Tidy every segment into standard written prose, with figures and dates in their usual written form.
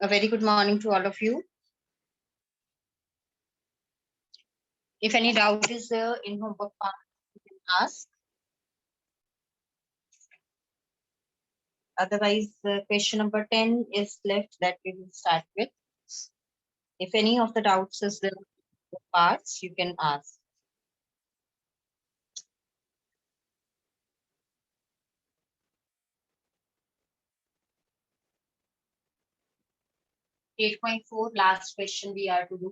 A very good morning to all of you. If any doubt is there in homework part, you can ask. Otherwise, question number 10 is left that we will start with. If any of the doubts is there in the parts, you can ask. Eight point four, last question we are to do.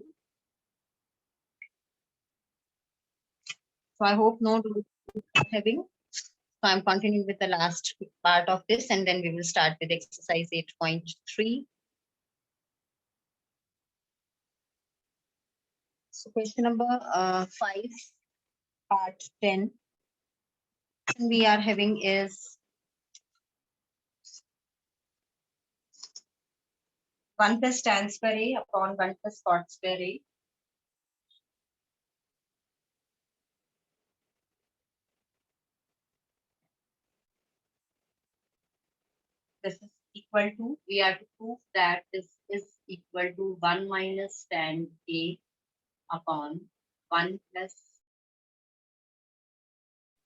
So I hope no doubt you are having. So I'm continuing with the last part of this, and then we will start with exercise 8.3. So question number 5, part 10. We are having is 1 plus tan square A upon 1 plus cot square A. This is equal to, we are to prove that this is equal to 1 minus tan A upon 1 plus,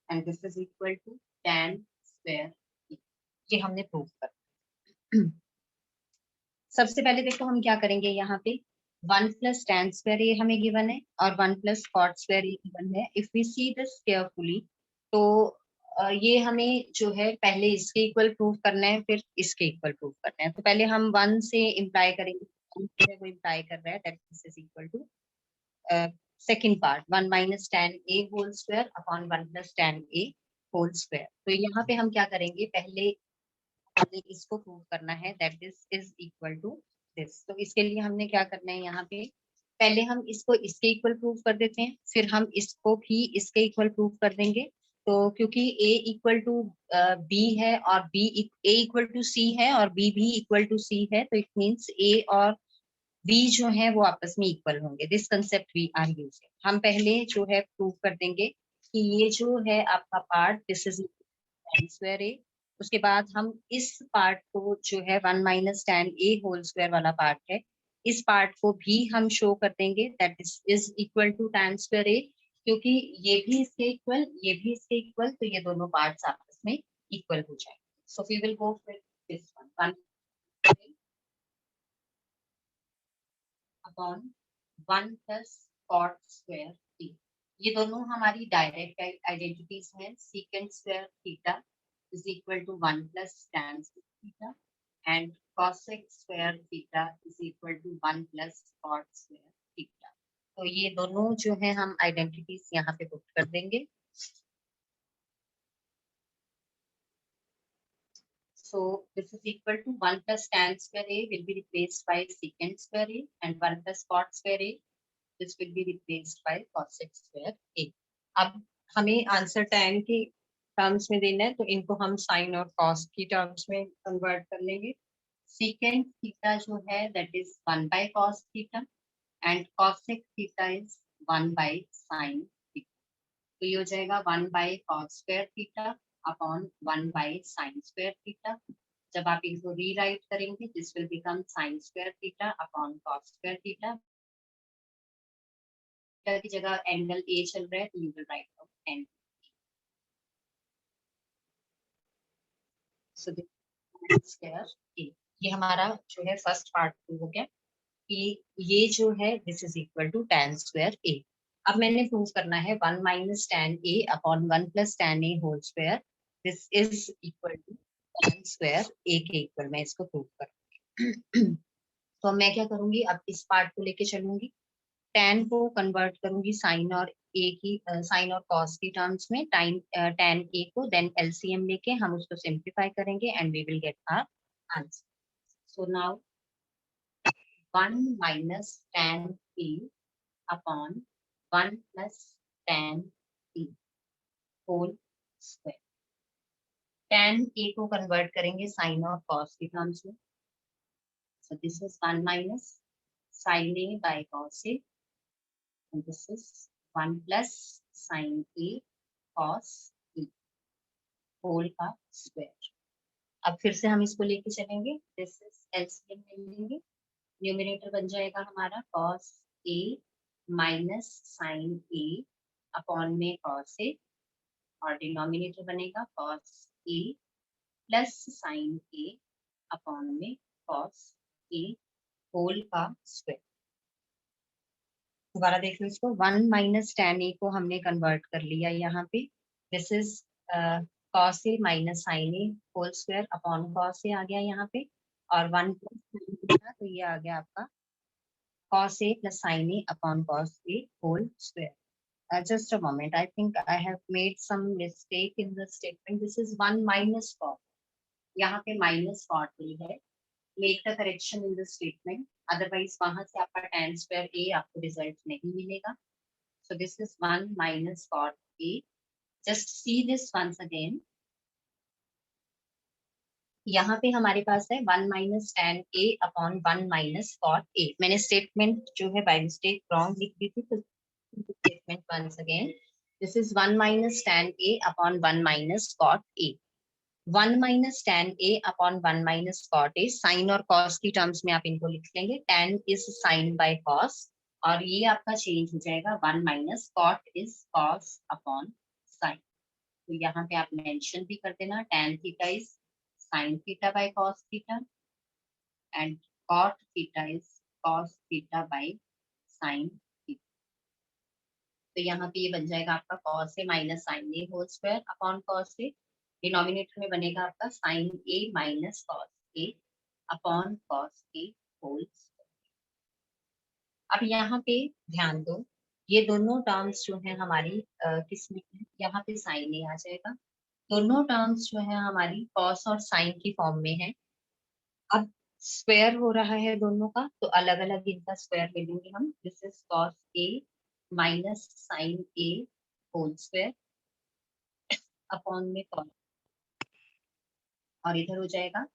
and this is equal to tan square A. ये हमने prove कर सबसे पहले देखो हम क्या करेंगे यहाँ पे 1 plus tan square A हमें गिवन है और 1 plus cot square A given है. If we see this carefully, तो ये हमें जो है पहले इसके इक्वल प्रूव करना है, फिर इसके इक्वल प्रूव करना है. तो पहले हम 1 से इम्प्लाई करेंगे, वो इम्प्लाई कर रहा है that this is equal to second part 1 minus tan A whole square upon 1 plus tan A whole square. तो यहाँ पे हम क्या करेंगे, पहले हमें इसको प्रूव करना है that this is equal to this. तो इसके लिए हमने क्या करना है, यहाँ पे पहले हम इसको इसके इक्वल प्रूव कर देते हैं, फिर हम इसको भी इसके इक्वल प्रूव कर देंगे. तो क्योंकि a इक्वल टू b है और a इक्वल टू c है और b भी इक्वल टू c है, तो इट मीन्स a और b जो है वो आपस में इक्वल होंगे. This concept we are using. हम पहले जो है प्रूव कर देंगे कि ये जो है आपका पार्ट दिस इज स्क्वायर ए. उसके बाद हम इस पार्ट को जो है 1 minus tan A whole square वाला पार्ट है, इस पार्ट को भी हम शो कर देंगे that is equal to tan square A. क्योंकि ये भी इसके इक्वल, ये भी इसके इक्वल, तो ये दोनों पार्ट्स आपस में इक्वल हो जाएंगे. So we will go with this one upon 1 plus cot square A. ये दोनों हमारी डायरेक्ट आइडेंटिटीज हैं. secant square theta is equal to 1 plus tan theta and cosec square theta is equal to 1 plus cot square theta. तो ये दोनों जो है हम आइडेंटिटीज यहाँ पे पुट कर देंगे. So this is equal to 1 plus tan square A will be replaced by secant square A and 1 plus cot square A. This will be replaced by cosec square A. अब हमें answer tan के terms में देना है, तो इनको हम sign और कॉस की टर्म्स में कन्वर्ट कर लेंगे. secant थीटा जो है that is 1 by cos theta and cosec theta is 1 by sin theta. तो ये हो जाएगा 1 by cos square theta upon 1 by sin square theta. जब आप इनको रीराइट करेंगे this will become sin square theta upon cos square theta. की जगह एंगल ए चल रहा है तो you will write down angle. So this A. ये हमारा जो है फर्स्ट पार्ट हो गया कि ये जो है this is equal to tan square A. अब मैंने प्रूव करना है 1 minus tan A upon 1 plus tan A whole square this is equal to tan square A के इक्वल. मैं इसको प्रूव करूंगी. तो मैं क्या करूंगी, अब इस पार्ट को लेके चलूंगी, tan को कन्वर्ट करूंगी साइन और a की साइन और cos की टर्म्स में. tan a को देन LCM लेके हम उसको सिंप्लीफाई करेंगे and we will get our answer. So now 1 minus tan a upon 1 plus tan a whole square. tan a को कन्वर्ट करेंगे साइन और cos की टर्म्स में. So this is 1 minus sin a by cos a. And this is 1 plus sin A cos A whole का square. अब फिर से हम इसको लेके चलेंगे, दिस इज एलसीएम ले लेंगे न्यूमिनेटर बन जाएगा हमारा cos A minus sine A upon में cos A, और डिनोमिनेटर बनेगा cos A plus sine A upon में cos A होल का स्क्वायर। दोबारा देख लो इसको, 1 माइनस tan A को हमने कन्वर्ट कर लिया यहाँ पे, this is cos A minus sine A whole square upon cos A आ गया यहाँ पे, और 1 प्लस तो ये आ गया आपका cos A plus sin A upon cos A whole square. Just a moment. I think I have made some mistake in the statement. This is 1 minus cos. यहाँ पे minus cot ही है. Make the correction in the statement. Otherwise वहाँ से आपका tan square A आपको result नहीं मिलेगा. So this is 1 minus cot A. Just see this once again. यहाँ पे हमारे पास है 1 minus tan A upon 1 minus cot A. मैंने स्टेटमेंट जो है बाय मिस्टेक रॉन्ग लिख दी थी, तो statement once again, this is 1 minus tan A upon 1 minus cot A. 1 minus tan A upon 1 minus cot A, sine और cos की terms में आप इनको लिख लेंगे, tan is sine by cos, और ये आपका चेंज हो जाएगा 1 minus cot is cos upon sine. तो यहाँ पे आप मेंशन भी कर देना, tan theta is sin theta by cos theta and cot theta is cos theta by sin theta. तो यहाँ पे ये बन जाएगा आपका cos A minus sin A whole square upon cos A. Denominator में बनेगा आपका sin A minus cos A upon cos A whole square. अब यहाँ पे ध्यान दो, ये दोनों टर्म्स जो है हमारी किसमें है, यहाँ पे sin A आ जाएगा. दोनों टर्म्स जो है हमारी cos और sin की फॉर्म में है. अब स्क्वायर हो रहा है दोनों का, तो अलग अलग इनका स्क्वायर ले लेंगे हम. This is cos A minus sine A whole square upon में cos, और इधर हो जाएगा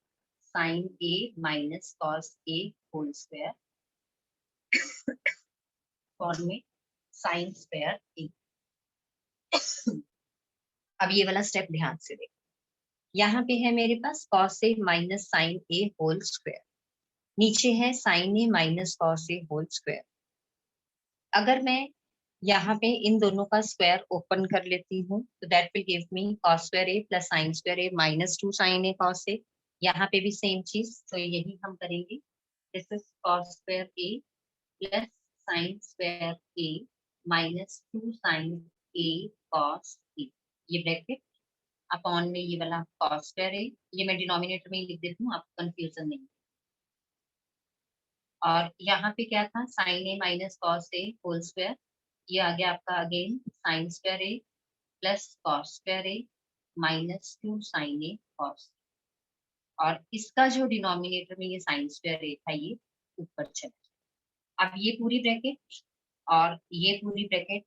sine A minus cos A whole square upon में साइन स्क्वायर A. अब ये वाला स्टेप ध्यान से देखो, यहाँ पे है मेरे पास cos A minus sine A whole square, नीचे है sine A minus cos A whole square. अगर मैं यहाँ पे इन दोनों का स्क्वायर ओपन कर लेती हूँ, तो that will give me cos square A plus sine square A minus 2 sine A cos A. यहाँ पे भी सेम चीज, तो यही हम करेंगे. This is cos square A plus sine square A minus 2 sine A cos A. ये bracket upon में ये वाला cos स्क्वायर A, ये मैं डिनोमिनेटर में ही लिख देती हूँ, आपको कंफ्यूजन नहीं. और यहाँ पे क्या था, sine A minus cos A whole square, ये आ गया आपका again sine square A plus cos square A minus 2 sine A cos. और इसका जो डिनोमिनेटर में ये साइन स्क्वायर A था, ये ऊपर चला. अब ये पूरी ब्रैकेट और ये पूरी ब्रैकेट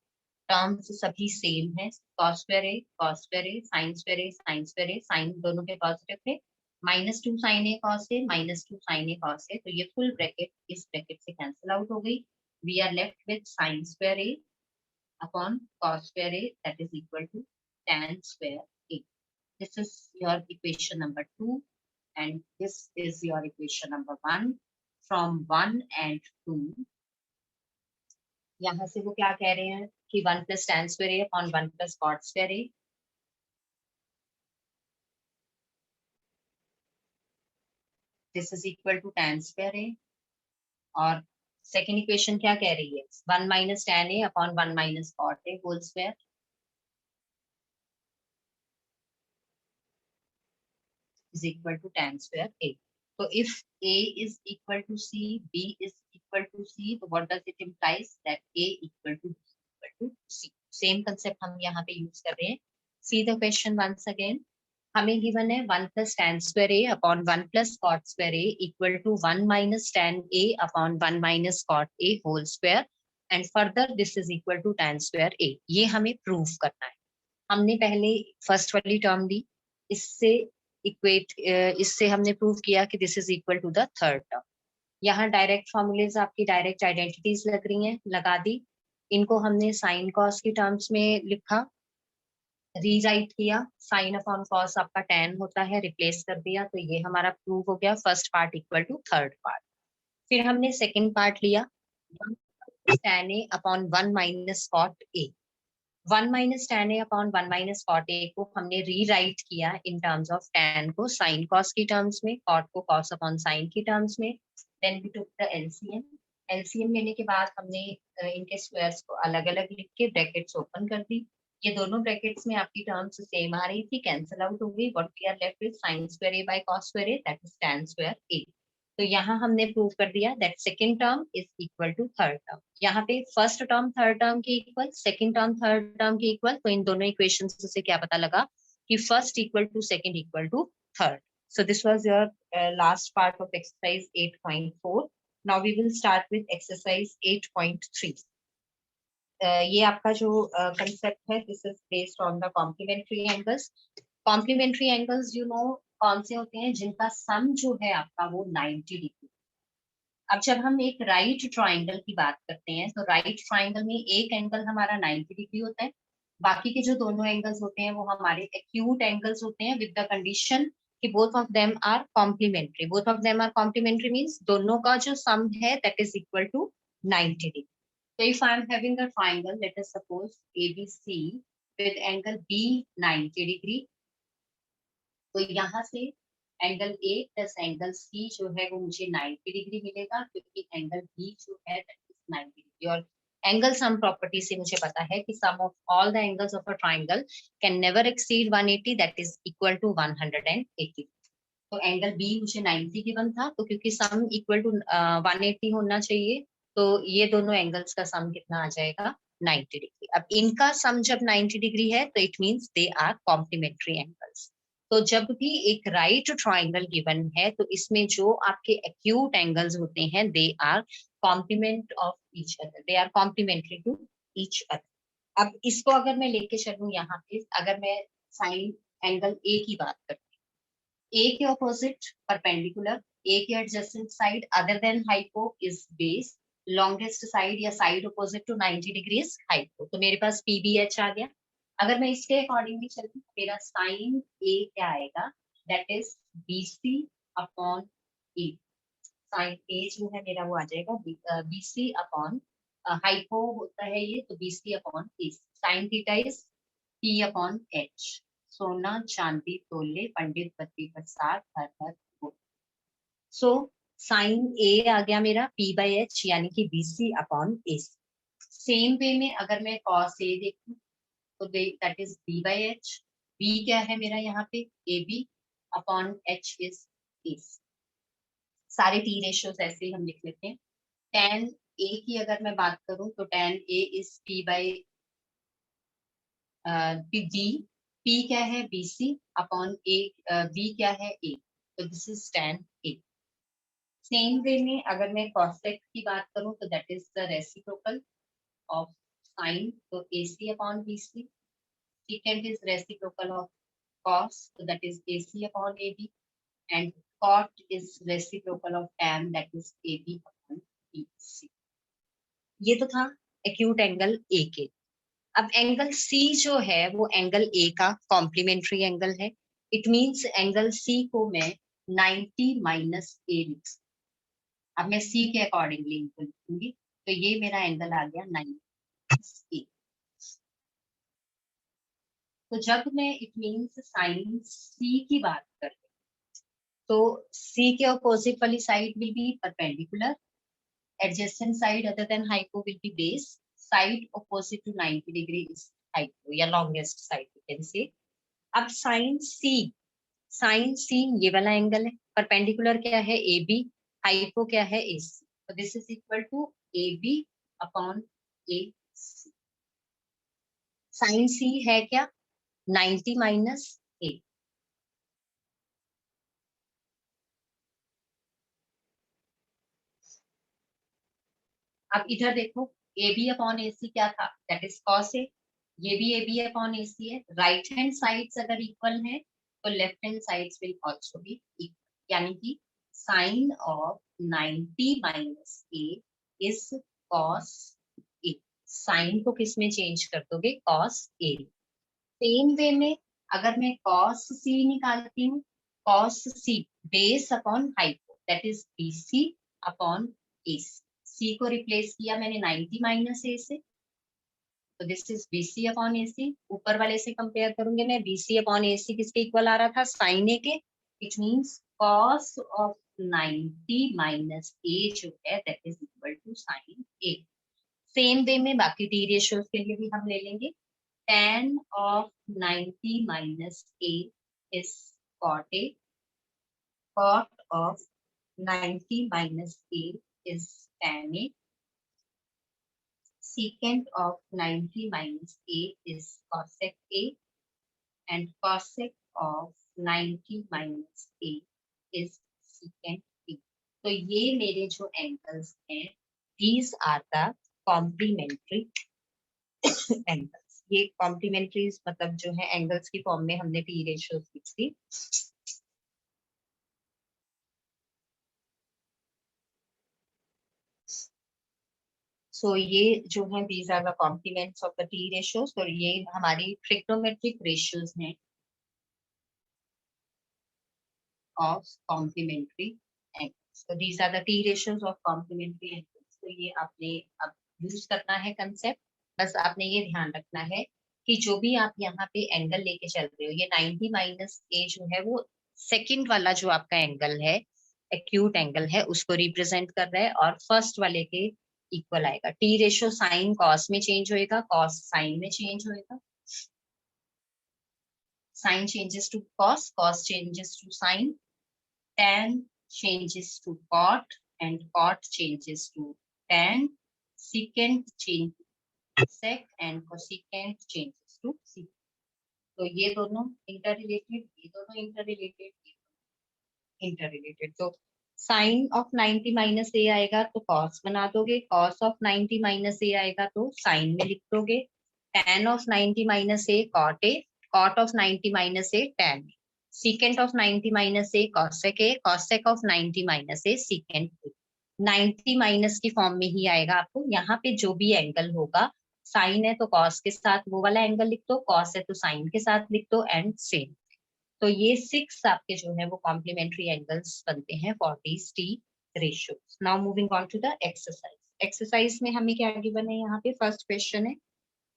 टर्म्स सभी सेम है. cos square A sine square A sine square A, sine दोनों के पॉजिटिव थे, minus 2 sine A cos A minus 2 sine A cos A. तो ये फुल ब्रैकेट इस ब्रैकेट से कैंसिल आउट हो गई. We are left with sine square A upon cos square A, that is equal to tan square A. This is your equation number 2 and this is your equation number 1. From 1 and 2, यहाँ से वो क्या कह रहे हैं कि 1 plus tan square A upon 1 plus cot square A. This is equal to tan square A. और second equation क्या कह रही है, 1 minus tan A upon 1 minus cot A whole square is equal to tan square A. So if A is equal to C, B is equal to C, so what does it implies that A equal to B equal to C. Same concept हम यहाँ पे use कर रहे हैं. See the question once again. हमें given है 1 plus tan square A upon 1 plus cot square A equal to 1 minus tan A upon 1 minus cot A whole square, and further this is equal to tan square A. ये हमें prove करना है. हमने पहले first वाली term ली, इससे equate, इससे हमने प्रूव किया कि this is equal to the third term. यहाँ डायरेक्ट फॉर्मूलेज आपकी डायरेक्ट आइडेंटिटीज लग रही हैं, लगा दी. इनको हमने साइन कॉस की टर्म्स में लिखा, रीराइट किया, साइन अपॉन कॉस आपका टैन होता है, रिप्लेस कर दिया, तो ये हमारा प्रूव हो गया first part equal to third part. फिर हमने सेकंड पार्ट लिया tan a upon 1 minus cot a। 1 minus tan a upon 1 minus cot a को हमने रीराइट किया इन टर्म्स ऑफ tan को साइन कॉस की टर्म्स में, कॉट को कॉस अपॉन साइन की टर्म्स में। Then we took the LCM. LCM लेने के बाद हमने इनके स्क्वायर्स को अलग अलग लिख के ब्रैकेट्स ओपन कर दी। ये दोनों ब्रैकेट्स में आपकी टर्म्स सेम आ रही थी, कैंसिल आउट हो गई। What we are left with sin square a by cos square a, that is tan square a। तो यहाँ हमने प्रूव कर दिया that second term is equal to third term. यहाँ पे फर्स्ट टर्म थर्ड टर्म के equal, second term third term के equal. तो इन दोनों इक्वेशन से क्या पता लगा कि first equal to second equal to third. So this was your last part of exercise 8.4. Now we will start with exercise 8.3. ये आपका जो concept है, this is based on the complementary angles. Complementary angles, you know, कौन से होते हैं? जिनका सम जो है आपका वो 90 डिग्री। अब जब हम एक राइट ट्राइंगल की बात करते हैं तो राइट ट्राइंगल में एक एंगल हमारा 90 डिग्री होता है, बाकी के जो दोनों एंगल्स होते हैं वो हमारे एक्यूट एंगल्स होते हैं, विद द कंडीशन कि both of them are complementary. Both of them are complementary means दोनों का जो सम है that is equal to 90 degree. So if I am having a triangle, let us suppose ABC with angle B 90 degree, तो यहाँ से angle A plus angle C जो है वो मुझे 90 डिग्री मिलेगा, क्योंकि एंगल B जो है दैट इज 90 डिग्री। और एंगल सम प्रॉपर्टी से मुझे पता है कि sum of all the angles of a triangle can never exceed 180, that is equal to 180। तो एंगल बी मुझे 90 गिवन था, तो क्योंकि सम इक्वल टू 180 होना चाहिए, तो ये दोनों एंगल्स का सम कितना आ जाएगा? 90 डिग्री। अब इनका सम जब 90 डिग्री है तो it means they are complementary angles. तो जब भी एक राइट ट्राइंगल गिवन है तो इसमें जो आपके एक्यूट एंगल्स होते हैं they are complement of each other, they are complementary to each other. अब इसको अगर मैं लेके चलूं यहाँ पे, अगर मैं साइन एंगल ए की बात करती हूँ, A के opposite perpendicular, A के adjacent side other than hypo is base, longest side या side opposite to 90 degrees hypo। तो मेरे पास PBH आ गया। अगर मैं इसके अकॉर्डिंगली चलूँ मेरा साइन A क्या आएगा? That is BC upon A। Sine A जो है मेरा वो आ जाएगा BC अपॉन हाइपो होता है ये, तो BC upon A। Sine theta is P upon H। सोना चांदी तोले पंडित बत्ती प्रसाद हर हर बोल। सो साइन ए आ गया मेरा P बाई एच यानी कि BC upon AC। Same way में अगर मैं कॉस ए देखूं तो that is B by H. B क्या है मेरा यहाँ पे? AB upon H is AC। सारे T रेशियोज ऐसे ही हम लिख लेते हैं। tan A की अगर मैं बात करूं तो tan A is P by D। P क्या है? BC upon A। B क्या है? A। तो this is tan A। Same way में अगर मैं cosec की बात करूं तो that is the reciprocal of sin, तो AC upon BC। secant is reciprocal of cos, so that is AC upon AB, and cot is reciprocal of tan, that is AB upon BC। ये तो था acute angle A के। अब angle C जो है वो angle A का complementary angle है। इट मींस एंगल C को मैं 90 माइनस A लिख सकती हूँ। अब मैं C के अकॉर्डिंगली इनको लिखूंगी, तो ये मेरा एंगल आ गया 90 A। तो जब मैं इट मींस साइन C की बात करती हूँ तो C के अपोजिट वाली side will be perpendicular, adjacent side other than hypo will be base, side opposite to 90 degree is hypo या longest side you can say। अब साइन C ये वाला एंगल है, परपेंडिकुलर क्या है? AB, हाइपो क्या है? AC। तो this is equal to AB upon AC। Sine C है क्या? 90 माइनस A। अब इधर देखो AB अपॉन AC क्या था? That is cos A। ये भी AB अपॉन AC है। राइट हैंड साइड्स अगर इक्वल है तो left hand sides will also be equal, यानी कि sine of 90 minus A is cos A। Sine को किस में चेंज कर दोगे? cos A। सेम वे में अगर मैं cos C निकालती हूँ, cos C base upon hypo that is BC upon A C को रिप्लेस किया मैंने 90 माइनस ए से, तो this is BC upon A C. ऊपर वाले से कंपेयर करूंगे मैं, बीसी अपॉन ए सी किसके इक्वल आ रहा था, साइन ए के। It means cos of 90 minus A जो है that is equal to sine A. Same way में बाकी टी रेशियोज के लिए भी हम ले लेंगे। tan of 90 minus a is cot a. Cot of 90 minus a is tan a. Secant of 90 minus a is cosec a. And cosec of 90 minus a is secant a. तो ये मेरे जो एंगल्स हैं, these are the complementary angles. ये कॉम्प्लीमेंट्रीज मतलब जो है angles की फॉर्म में हमने पी रेशियोज लिखी थी। सो ये जो है these are the complements of the T ratios, और ये हमारी ट्रिग्नोमेट्रिक रेशियोज हैं ऑफ कॉम्प्लीमेंट्री एंगल्स। तो these are the T ratios of complementary angles. तो ये आपने अब यूज करना है कंसेप्ट। बस आपने ये ध्यान रखना है कि जो भी आप यहाँ पे एंगल लेके चल रहे हो, ये 90 माइनस ए जो है वो सेकंड वाला जो आपका एंगल है, एक्यूट एंगल है, उसको रिप्रेजेंट कर रहा है, और फर्स्ट वाले के इक्वल आएगा। टी रेशियो साइन कॉस में चेंज होएगा, कॉस साइन में चेंज होएगा, sine changes to cos, cos changes to sine, tan changes to cot, and cot changes to tan, secant changes sec, and cosecant changes to sec। तो ये दोनों inter related, ये दोनों inter related, inter related. तो sign of 90 minus ए आएगा तो cos बना दोगे, कॉस ऑफ 90 माइनस ए आएगा तो साइन में लिख दोगे, tan of 90 minus A cot A, कॉट of 90 minus A tan, secant of 90 minus A cosec A, cosec of 90 minus A secant A. 90 minus की फॉर्म में ही आएगा आपको। यहाँ पे जो भी एंगल होगा, साइन है तो कॉस के साथ वो वाला एंगल लिख दो, कॉस है तो साइन के साथ लिख दो, एंड सेम। तो ये 6 आपके जो है वो कॉम्प्लीमेंट्री एंगल्स बनते हैं for these T ratios. Now moving on to the exercise. Exercise में हमें क्या गिवन है, यहाँ पे फर्स्ट क्वेश्चन है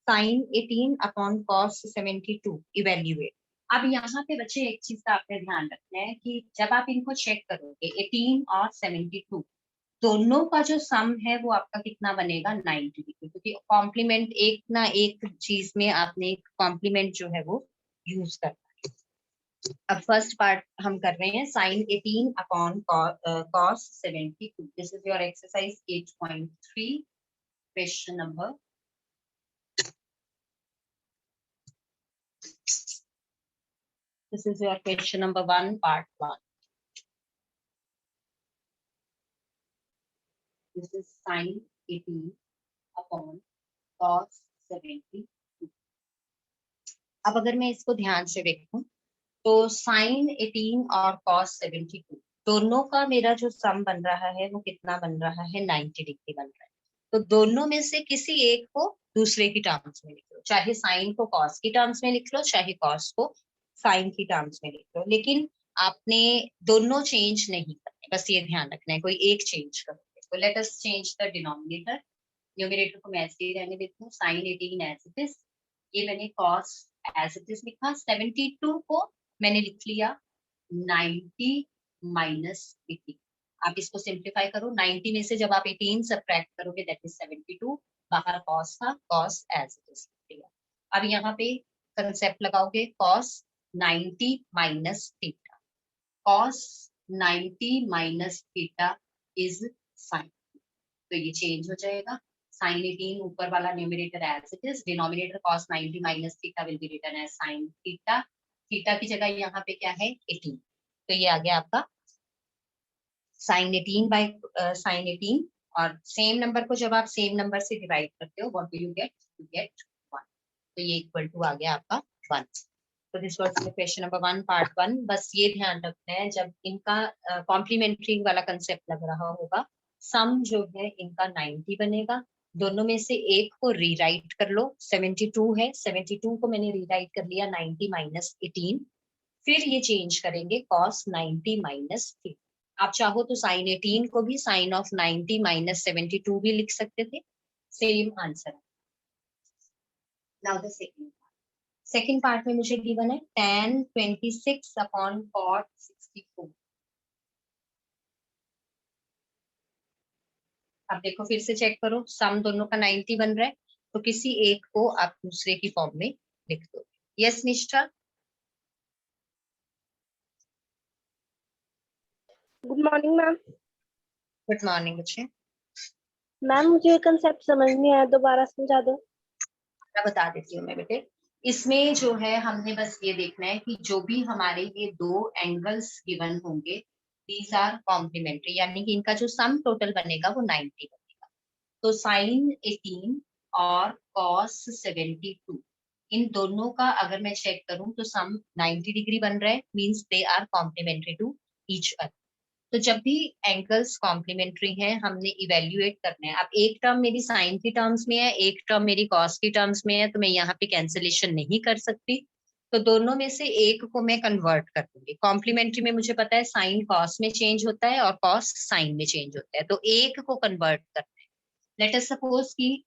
साइन 18 अपॉन कॉस 72 इवेल्युएट। अब यहाँ पे बच्चे एक चीज का आपने ध्यान रखना है कि जब आप इनको चेक करोगे 18 और 72 दोनों का जो सम है वो आपका कितना बनेगा, 90 डिग्री, क्योंकि कॉम्प्लीमेंट एक ना एक चीज में आपने कॉम्प्लीमेंट जो है वो यूज करना है। अब फर्स्ट पार्ट हम कर रहे हैं sine 18 upon cos 72। This is your exercise 8.3 question number. This is your question number 1, part 1. This is sin 18 upon cos 72. अब अगर मैं इसको ध्यान से देखूं तो sin 18 और cos 72 दोनों का मेरा जो सम बन रहा है वो कितना बन रहा है, 90 डिग्री बन रहा है। तो दोनों में से किसी एक को दूसरे की टर्म्स में लिख लो, चाहे साइन को कॉस की टर्म्स में लिख लो, चाहे कॉस को साइन की टर्म्स में लिख लो, लेकिन आपने दोनों चेंज नहीं करने, बस ये ध्यान रखना है कोई एक चेंज करोगे। तो let us change the denominator. Numerator को मैं ऐसे ही रहने देती हूँ, साइन 18 एज इट इज, ये मैंने कॉस एज इट इज लिखा, 72 को मैंने लिख लिया 90 माइनस 18। आप इसको सिंप्लीफाई करो, 90 में से जब आप 18 सब्ट्रैक्ट करोगे दैट इज 72, बाहर कॉस था, कॉस एज इट इज लिया। अब यहाँ पे कंसेप्ट लगाओगे cos 90 minus theta, cos 90 minus theta is sine, तो ये चेंज हो जाएगा। साइन 18 ऊपर वाला numerator as it is, denominator cos 90 minus theta will be written as sin theta, theta की जगह यहाँ पे क्या है 18, तो ये आ गया आपका sin 18 बाय sin 18। और सेम नंबर को जब आप सेम नंबर से डिवाइड करते हो what do you get, you get 1, तो ये इक्वल टू आ गया आपका 1। तो this was the question number 1 part 1। बस ये ध्यान रखना है जब इनका कॉम्प्लीमेंट्री वाला कंसेप्ट लग रहा होगा, सम जो है इनका 90 बनेगा, दोनों में से एक को रीराइट कर लो, 72 है, 72 को मैंने रीराइट कर लिया 90 माइनस 18, फिर ये चेंज करेंगे cos 90 माइनस थीटा। आप चाहो तो साइन 18 को भी साइन ऑफ 90 माइनस 72 भी लिख सकते थे, same answer. Now the second part में मुझे गिवन है tan 26 अपॉन cot 64। अब देखो फिर से चेक करो, सम दोनों का 90 बन रहा है, तो किसी एक को आप दूसरे की फॉर्म में लिख दो। यस निष्ठा? Good morning ma'am. Good morning बच्चे। मैम मुझे कंसेप्ट समझ नहीं आया, दोबारा समझा दो। बता देती हूँ मैं बेटे। इसमें जो है हमने बस ये देखना है कि जो भी हमारे ये दो एंगल्स गिवन होंगे दीज आर कॉम्प्लीमेंट्री, यानी कि इनका जो सम टोटल बनेगा वो 90 बनेगा। तो साइन 18 और कॉस 72, इन दोनों का अगर मैं चेक करूं तो सम 90 डिग्री बन रहा है, means they are complementary to each other. तो जब भी एंगल्स कॉम्प्लीमेंट्री हैं हमने इवेल्युएट करना है। अब एक टर्म मेरी साइन की टर्म्स में है, एक टर्म मेरी कॉस की टर्म्स में है, तो मैं यहाँ पे कैंसिलेशन नहीं कर सकती, तो दोनों में से एक को मैं कन्वर्ट कर दूंगी। कॉम्प्लीमेंट्री में मुझे पता है साइन कॉस में चेंज होता है और कॉस साइन में चेंज होता है, तो एक को कन्वर्ट करना है। लेट अस सपोज कि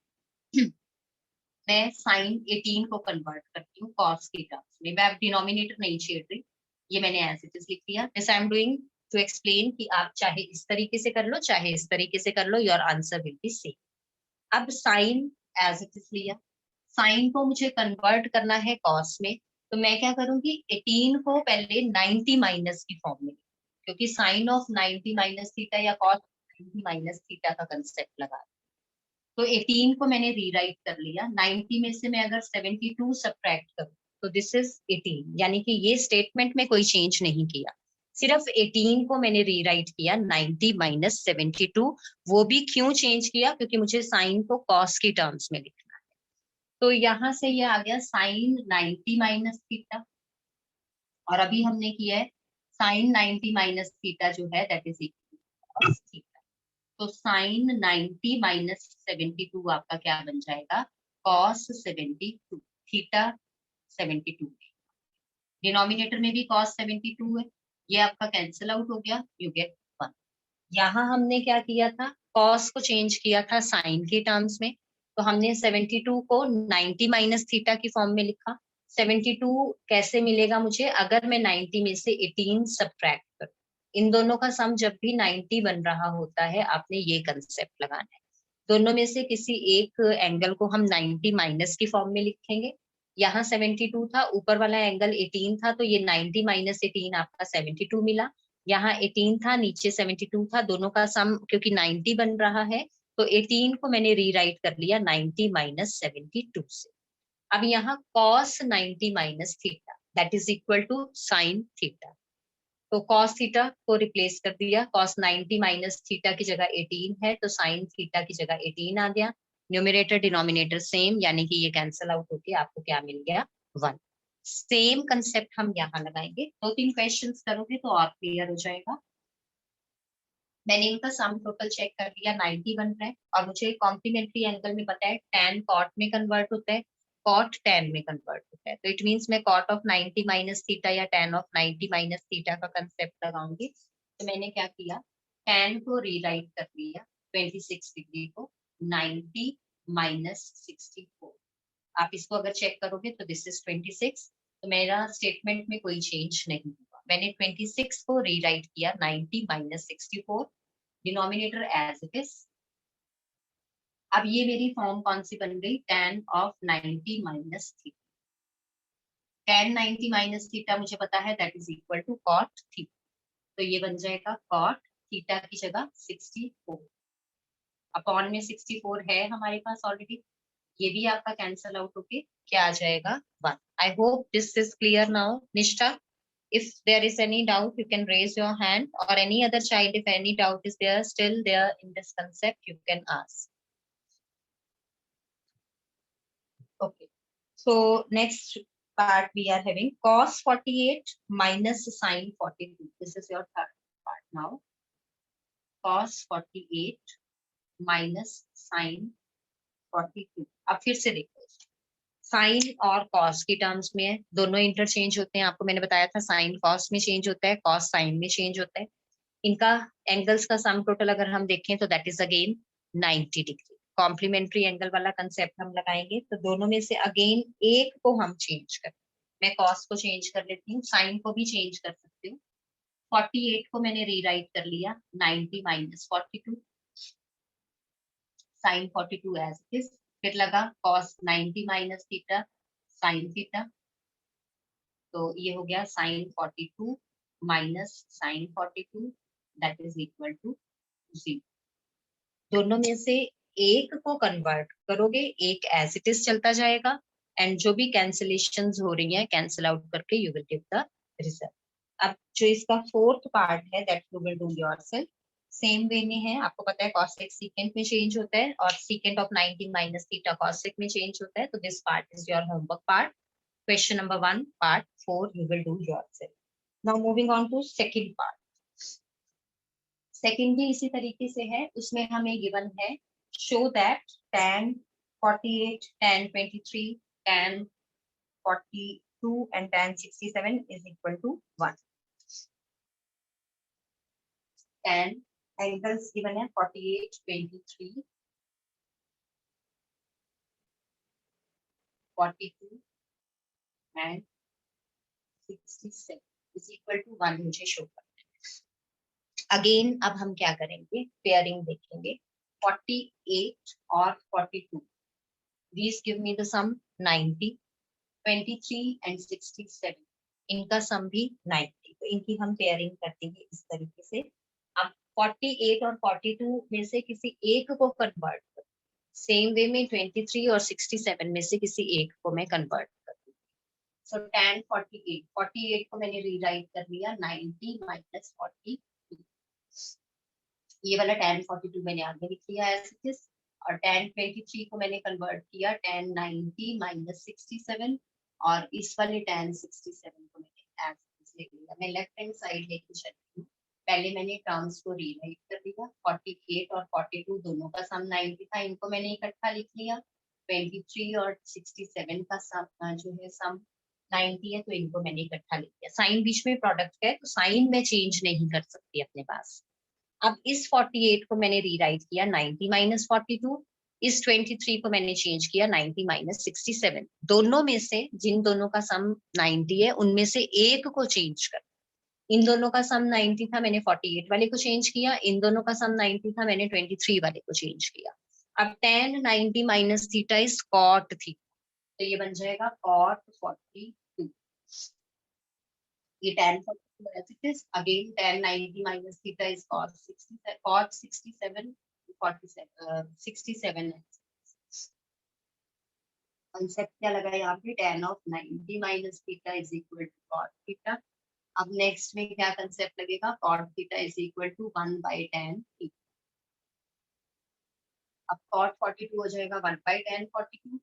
मैं साइन 18 को कन्वर्ट करती हूँ कॉस की टर्म्स में। मैं अब डिनोमिनेटर नहीं छेड़ रही, ये मैंने एज इट इज लिख दिया। This I am doing to explain कि आप चाहे इस तरीके से कर लो चाहे इस तरीके से कर लो, your answer will be same. अब साइन एज इट इज लिया, साइन को मुझे कन्वर्ट करना है कॉस में, तो मैं क्या करूंगी 18 को पहले 90 माइनस की फॉर्म में, क्योंकि साइन ऑफ 90 माइनस थीटा या कॉस 90 माइनस थीटा का कंसेप्ट लगा। तो 18 को मैंने रीराइट कर लिया, 90 में से मैं अगर 72 सब्ट्रैक्ट करूं तो दिस इज 18, यानी कि ये स्टेटमेंट में कोई चेंज नहीं किया, सिर्फ 18 को मैंने रीराइट किया 90 माइनस 72। वो भी क्यों चेंज किया? क्योंकि मुझे साइन को कॉस की टर्म्स में लिखना है। तो यहां से ये आ गया साइन 90 माइनस थीटा, और अभी हमने किया है साइन 90 माइनस थीटा जो है दैट इज इक्वल थीटा। तो साइन 90 माइनस 72 आपका क्या बन जाएगा? Cos 72, theta 72। डिनोमिनेटर में भी कॉस 72 है, ये आपका कैंसिल आउट हो गया, यू गेट 1। यहाँ हमने क्या किया था, कॉस को चेंज किया था साइन के टर्म्स में, तो हमने 72 को 90 माइनस थीटा की फॉर्म में लिखा। 72 कैसे मिलेगा मुझे? अगर मैं 90 में से 18 सब्ट्रैक्ट करूं। इन दोनों का सम जब भी 90 बन रहा होता है आपने ये कंसेप्ट लगाना है, दोनों में से किसी एक एंगल को हम 90 माइनस की फॉर्म में लिखेंगे। यहाँ 72 था, ऊपर वाला एंगल 18 था, तो ये 90 माइनस 18 आपका 72 मिला। यहाँ 18 था, नीचे 72 था, दोनों का सम क्योंकि 90 बन रहा है, तो 18 को मैंने रीराइट कर लिया 90 माइनस 72 से। अब यहाँ cos 90 minus theta that is equal to sine theta, तो cos थीटा को रिप्लेस कर दिया, cos 90 माइनस थीटा की जगह 18 है, तो साइन थीटा की जगह 18 आ गया। न्यूमरेटर डिनोमिनेटर सेम, यानी कि ये कैंसिल आउट होके आपको क्या मिल गया? 1। सेम कंसेप्ट हम यहाँ लगाएंगे, 2-3 क्वेश्चंस करोगे तो और क्लियर हो जाएगा। मैंने इनका सम टोटल चेक कर लिया, 90 बन रहा है, और मुझे कॉम्प्लीमेंट्री एंगल में पता है tan cot में कन्वर्ट होता है, cot tan में कन्वर्ट होता है, तो इट मींस मैं cot ऑफ 90 माइनस थीटा या tan ऑफ 90 माइनस थीटा का कंसेप्ट लगाऊंगी। तो मैंने क्या किया, tan को रीराइट कर लिया 26 डिग्री को 90 माइनस 64। आप इसको अगर चेक करोगे तो दिस इज 26, तो मेरा स्टेटमेंट में कोई चेंज नहीं हुआ। मैंने 26 को रीराइट किया 90 minus 64, denominator as it is. अब ये मेरी फॉर्म कौन सी बन गई? tan of 90 minus theta. tan 90 minus theta मुझे पता है that is equal to cot theta, तो ये बन जाएगा cot थीटा की जगह 64, अपॉन में 64 है हमारे पास ऑलरेडी, ये भी आपका कैंसल आउट होके क्या आ जाएगा? 1। I hope this is clear now निष्ठा। If there is any doubt, you can raise your hand, or any other child, if any doubt is there, still there in this concept, you can ask. Okay. So next part we are having cos 48 minus sin 42. This is your third part now. Cos 48 minus sin 42. अब फिर से देखो, sign और cos की terms में है, दोनों interchange होते हैं। आपको मैंने बताया था साइन कॉस में चेंज होता है, कॉस साइन में चेंज होता है। इनका एंगल्स का सम टोटल अगर हम देखें तो that is again 90 degree. Complementary angle वाला कंसेप्ट हम लगाएंगे, तो दोनों में से अगेन एक को हम चेंज करें। मैं कॉस को चेंज कर लेती हूँ, साइन को भी चेंज कर सकती हूँ। 48 को मैंने रीराइट कर लिया 90 minus 42, sine 42 as it is. फिर लगा cos 90 minus theta sine theta, तो ये हो गया sine 42 minus sine 42 that is equal to 0। दोनों में से एक को कन्वर्ट करोगे, एक एज इट इज चलता जाएगा, एंड जो भी कैंसिलेशंस हो रही हैं कैंसिल आउट करके you will get the result. अब जो इसका फोर्थ पार्ट है that you will do yourself, same way में है। आपको पता है कॉसेक सीकेंट में चेंज होता है और secant of 90 minus theta cosec में चेंज होता है, तो this part is your homework part. Question number 1 part 4 you will do yourself. Now moving on to second part. Second भी इसी तरीके से है, उसमें हमें गिवन है show that tan 48, tan 23, tan 42 and tan 67 is equal to 1. Tan angles given है 48, 23, 42 and 67 is equal to 1 मुझे शो करना है। अगेन अब हम क्या करेंगे, पेयरिंग देखेंगे। 48 और 42, these give me the sum 90, 23 and 67, इनका सम भी 90, तो इनकी हम पेयरिंग कर देंगे इस तरीके से। अब 48 और 42 में से किसी एक को कन्वर्ट कर, सेम वे में 23 और 67 में से किसी एक को मैं कन्वर्ट कर दूंगी। सो tan 48 को मैंने रीराइट कर लिया 90 माइनस 42, ये वाला tan 42 मैंने आगे लिख लिया एज इट इज, और tan 23 को मैंने कन्वर्ट किया tan 90 माइनस 67, और इस वाले tan 67 को मैंने एज इट इज लिख लिया। मैं लेफ्ट हैंड साइड लेके चलती हूँ। पहले मैंने टर्म्स को रीराइट कर दिया, 48 और 42 दोनों का सम 90 था, इनको मैंने इकट्ठा लिख लिया। 23 और 67 का सम जो है सम 90 है, तो इनको मैंने इकट्ठा लिख लिया। साइन बीच में प्रोडक्ट है, तो साइन में चेंज नहीं कर सकती अपने पास। अब इस 48 को मैंने रीराइट किया 90 माइनस 42, इस 23 को मैंने चेंज किया 90 माइनस 67। दोनों में से जिन दोनों का सम 90 है उनमें से एक को चेंज कर। इन दोनों का सम 90 था, मैंने 48 वाले को चेंज किया। इन दोनों का सम 90 था, मैंने 23 वाले को चेंज किया। अब tan 90 minus theta is cot theta, तो ये बन जाएगा cot 42। ये tan 42 as it is, again tan 90 minus theta is cos 67, 67 है। कंसेप्ट क्या लगा यहाँ पे, tan of 90 minus theta is equal to cot theta। अब नेक्स्ट में क्या कंसेप्ट लगेगा, cot theta is equal to 1 by tan theta। अब cot 42 हो जाएगा 1 by tan 42,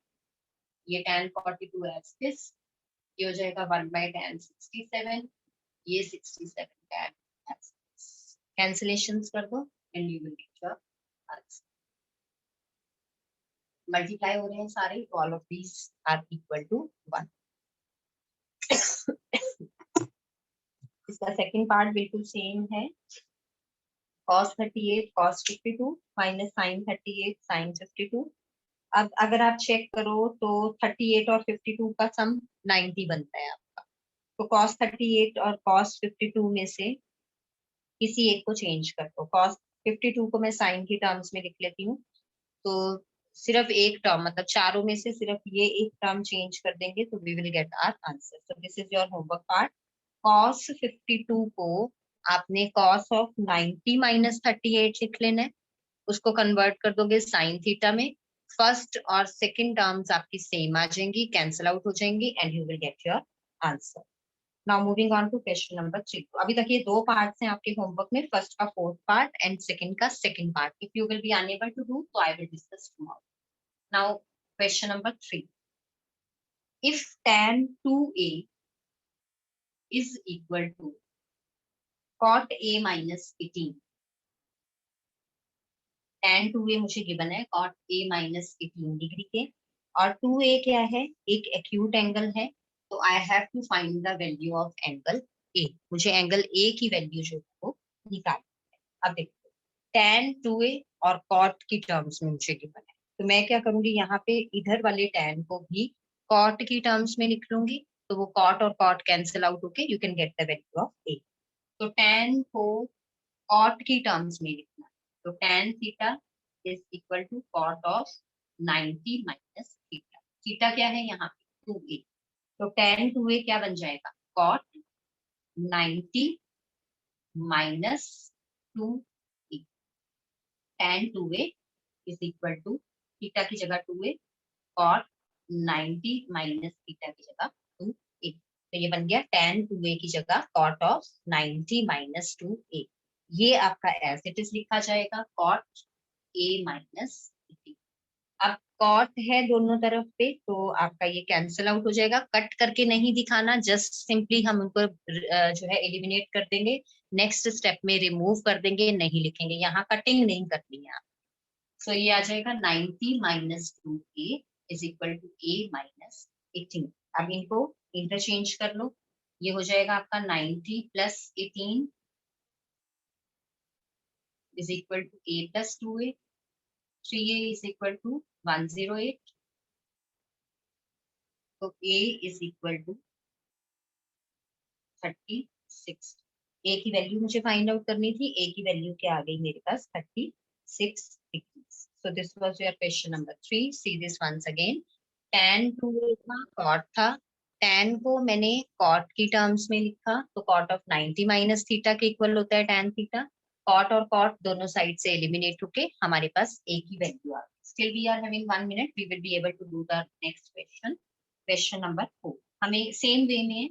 ये tan 42 as it is, ये हो जाएगा 1 by tan 67, ये 67 tan as it is। Cancellations कर दो and you will get your answer. Multiply हो रहे हैं सारे, तो all of these are equal to 1। इसका सेकंड पार्ट बिल्कुल सेम है, cos 38 cos 52 minus sin 38 sin 52। अब अगर आप चेक करो तो 38 और 52 का सम 90 बनता है आपका, तो cos 38 और cos 52 में से किसी एक को चेंज कर दो। cos 52 को मैं sin की टर्म्स में लिख लेती हूँ, तो सिर्फ एक टर्म, मतलब चारों में से सिर्फ ये एक टर्म चेंज कर देंगे तो we will get our answer. So this is your homework part. cos 52 को आपने cos ऑफ 90 माइनस 38 लिख लेना है, उसको कन्वर्ट कर दोगे sin थीटा में। फर्स्ट और सेकंड टर्म्स आपकी सेम आ जाएंगी, कैंसिल आउट हो जाएंगी, and you will get your answer. Now moving on to question number 3। अभी तक ये दो पार्ट्स हैं आपके होमवर्क में, फर्स्ट का फोर्थ पार्ट एंड सेकंड का second part. If you will be unable to do तो I will discuss tomorrow. Now question number 3, if tan 2a is equal to cot a minus 18, tan 2a मुझे given है cot a minus 18 degree के, और 2a क्या है, एक acute angle है, तो I have to find the value of angle a। मुझे एंगल a की वैल्यू जो है वो निकाल। अब देखो tan 2a और cot की टर्म्स में मुझे गिवन है, तो मैं क्या करूंगी यहाँ पे इधर वाले tan को भी cot की टर्म्स में लिख लूंगी, तो वो cot और cot कैंसिल आउट होके you can get the value of a। तो tan को cot की टर्म्स में लिखना, तो tan theta is equal to cot of 90 minus theta. Theta क्या है यहाँ पे 2a, तो tan 2a क्या बन जाएगा cot 90 minus 2a। tan 2a is equal to theta की जगह 2a, cot 90 माइनस थीटा की जगह 2a। तो ये बन गया tan 2a की जगह cot ऑफ 90 माइनस 2a। ये आपका एज इट इज लिखा जाएगा cot a माइनस b। अब कॉट है दोनों तरफ पे, तो आपका ये कैंसिल आउट हो जाएगा। कट करके नहीं दिखाना, जस्ट सिंपली हम उनको जो है एलिमिनेट कर देंगे, नेक्स्ट स्टेप में रिमूव कर देंगे, नहीं लिखेंगे, यहाँ कटिंग नहीं करनी है आप। सो ये आ जाएगा 90 minus 2a is equal to a minus 18। अब इनको इंटरचेंज कर लो, ये हो जाएगा आपका 90 plus 18 is equal to a plus 2a। 3a is equal to 108, तो a is equal to 36। a की वैल्यू मुझे फाइंड आउट करनी थी, a की वैल्यू क्या आ गई मेरे पास 36 degrees. So this was your question number 3। See this once again. tan 2a था, cot था, tan को मैंने cot की टर्म्स में लिखा, तो cot ऑफ 90 माइनस थीटा के इक्वल होता है tan थीटा। cot और cot दोनों साइड से एलिमिनेट होके हमारे पास a की वैल्यू आ गई। Still we are having 1 minute, we will be able to do the next question. Question number 4 हमें सेम वे में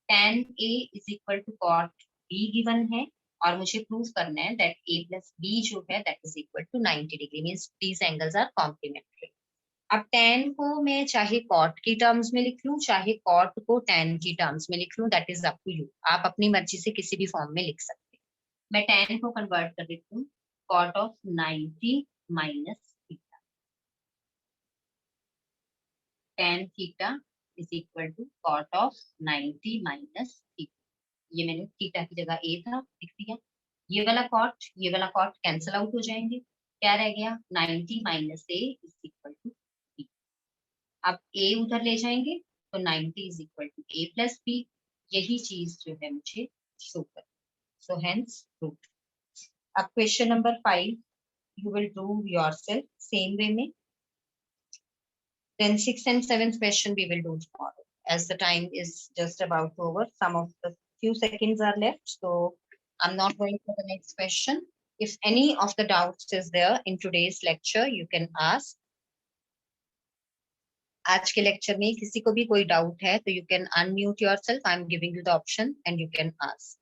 tan a is equal to cot b given है, और मुझे प्रूव करना है दैट a प्लस b जो है that is equal to 90 degree, means these angles are complementary. अब tan को मैं चाहे cot की टर्म्स में लिख लूं, चाहे cot को tan की टर्म्स में लिख लूं, that is up to you. आप अपनी मर्जी से किसी भी फॉर्म में लिख सकते हैं। मैं tan को कन्वर्ट कर देती हूँ cot of 90 minus theta. tan theta is equal to cot of 90 minus theta. ये मैंने थीटा की जगह a था लिख दिया। ये वाला कॉट कैंसिल आउट हो जाएंगे, क्या रह गया 90 minus a is equal to b। अब a उधर ले जाएंगे तो 90 is equal to a plus b। यही चीज जो है मुझे शो कर, सो हेंस प्रूव्ड। अब question number 5 you will do yourself same way में, then 6th and 7th question we will do tomorrow as the time is just about over. Some of the few seconds are left, so I'm not going for the next question. If any of the doubts is there in today's lecture, you can ask. आज के lecture में किसी को भी कोई doubt है तो you can unmute yourself. I'm giving you the option and you can ask.